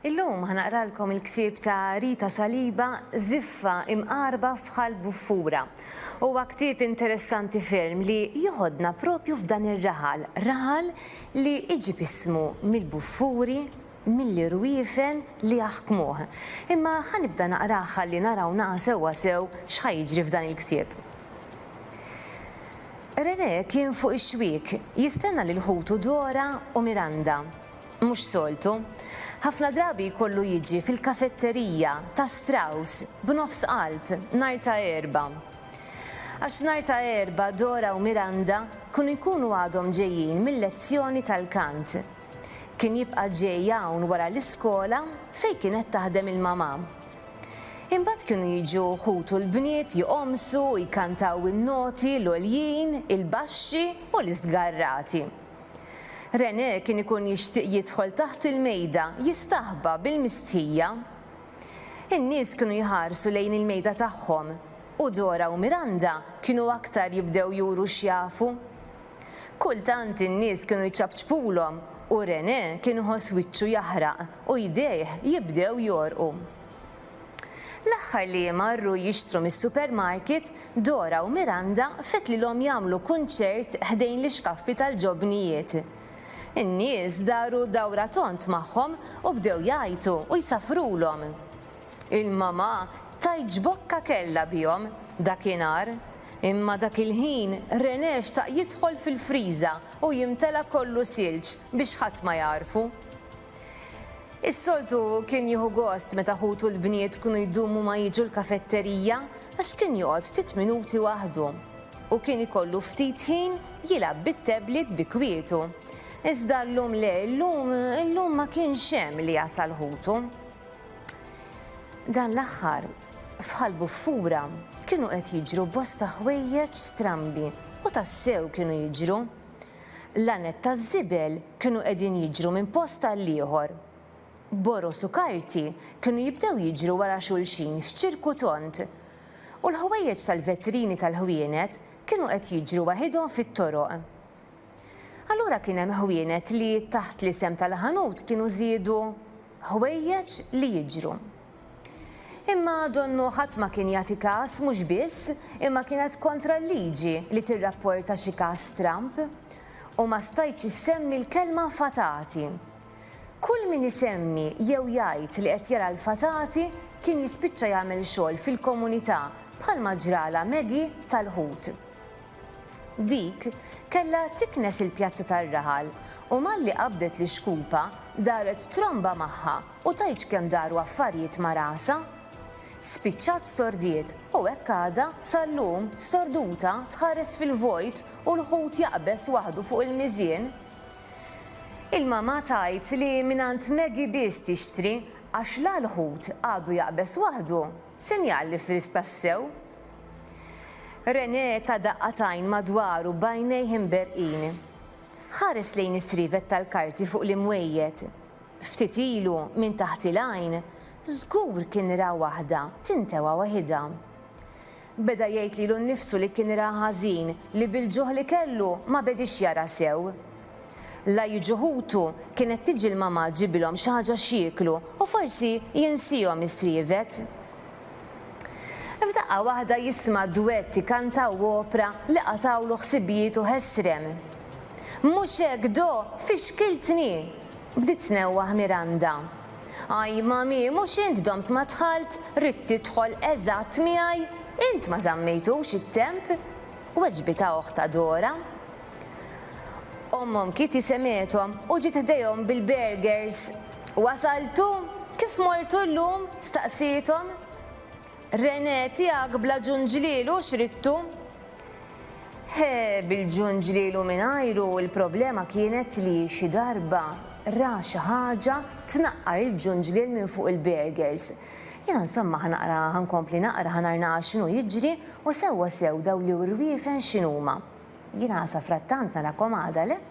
Illum ħanaqralkom il-ktieb ta' Rita Saliba Ziffa imqarba fħal buffura. Huwa ktieb interessanti ferm li joħodna propju f'dan ir-raħal, raħal li iġib ismu mill-buffuri, mill-irwiefen li jaħkmuh. Imma ħanibda naqraħ li naraw naqa' sewwa sew x'ħajjiġri f'dan il-ktieb. René kien fuq ix-xwiek jistenna lil ħutu Dora u Miranda. Mhux soltu. Ħafna drabi jkollu jiġi fil-kafetterija ta' Strauss b'nofs qalb nhar ta' Erba'. Għax nhar ta' Erba' Dora u Miranda kienu jkunu għadhom ġejjin mill-lezzjoni tal-kant. Kien jibqa' ġej hawn wara l-iskola fejn kienet taħdem il-mamà. Imbagħad kienu jiġu ħutu l-bniet joqomsu u jkantaw in-noti l-għoljin, il-baxxi u l-iżgarrati. René kien ikun jixtieq jidħol taħt il-mejda jistaħba bil-mistħija. In-nies kienu jħarsu lejn il-mejda tagħhom u Dora u Miranda kienu aktar jibdew juru x'jafu. Kultant in-nies kienu jċabċbulhom u René kien iħoss wiċċu jaħraq u jdejh jibdew jorqu. L-aħħar li marru jixtru mis-supermarket, Dora u Miranda fetlilhom jagħmlu kunċert ħdejn l-iskaffi tal-ġobnijiet. In-nies daru dawra tont magħhom u bdew jgħidu u jsafrulhom. Il-mamà tajt ġbokka kellha bihom dakinhar, imma dak il-ħin René xtaq jidħol fil-friża u jimtela kollu silġ biex ħadd ma jarfu. Is-soltu kien jieħu gost meta ħutu l-bniet kienu jdumu ma jiġu l-kafetterija għax kien joqgħod ftit minuti waħdu u kien ikollu ftit ħin jilgħab bit-tablet bi kwietu. Iżda llum le, llum ma kienx hemm li jasal ħutu. Dan l-aħħar fħal buffura kienu qed jiġru bosta ħwejjeġ strambi u tassew kienu jiġru. L-anet taż-żibel kienu qegħdin jiġru minn post għal ieħor. Boros u karti kienu jibdew jiġru wara xulxin f'ċirku tont. U l-ħwejjeġ tal-vetrini tal-ħwienet kienu qed jiġru waħedhom fit-toroq. Allura kien hemm ħwienet li taħt l-isem tal-ħanut kienu żiedu ħwejjeġ li jiġru. Imma donnu ħadd ma kien jagħti każ mhux biss, imma kienet kontra l-liġi li tirrapporta xi każ Trump u ma stajtx issemmi l-kelma fatati. Kull min isemmi jew jgħid li qed jara l-fatati kien jispiċċa jagħmel xogħol fil-komunità bħalma ġrala Maggie tal-ħut. Dik kellha tiknes il-pjazza tar-raħal u malli qabdet li xkupa daret tromba magħha u tajt kemm daru affarijiet ma' rasa. Spiċċat stordiet u hekk għadha sal-lum storduta tħares fil-vojt u l-ħut jaqbes waħdu fuq il-miżjien. Il-mamà tajt li minant Maggie biss tixtri għax la l-ħut għadu jaqbes waħdu, sinjal li fris tassew. René ta' daqqatajn madwaru bajnejh imberqin. Ħares lejn is-srivet tal-karti fuq l-imwejjed. Ftit ilu minn taħt il-għajn, żgur kien ra waħda tintewa waħedha. Beda jgħid lilu nnifsu li kien ra ħażin li bil-ġuħ li kellu ma bedix jara sew. La jiġu ħutu kienet tiġi l-mamà ġibilhom xi ħaġa x'jieklu u forsi jinsihom is-srivet. F'daqqa waħda jisma' duetti kantaw opra li qatawlu ħsibijiet u ħesrem. Mhux hekk do fixkiltni, bdiet tnewwaħ Miranda. Aj mami, mhux int domt ma dħalt, rid tidħol eżatt miegħi, int ma żammejtux it-temp, weġbita oħta Dora. Ommhom kiti semethom u ġiet ħdejhom bil-burgers. Wasaltu? Kif mortu llum? Staqsithom. René tiegħek bla ġunġlielu x'rittu? Bil-ġunġlielu mingħajru il-problema kienet li xi darba ra xi ħaġa tnaqqar il-ġunġliel minn fuq il-burgers. Jiena insomma ħankompli naqra ħanarnaqa x'inhu jiġri u sewwa sew daw li rwiefen x'inhuma. Jiena sa frattant narakom għada le?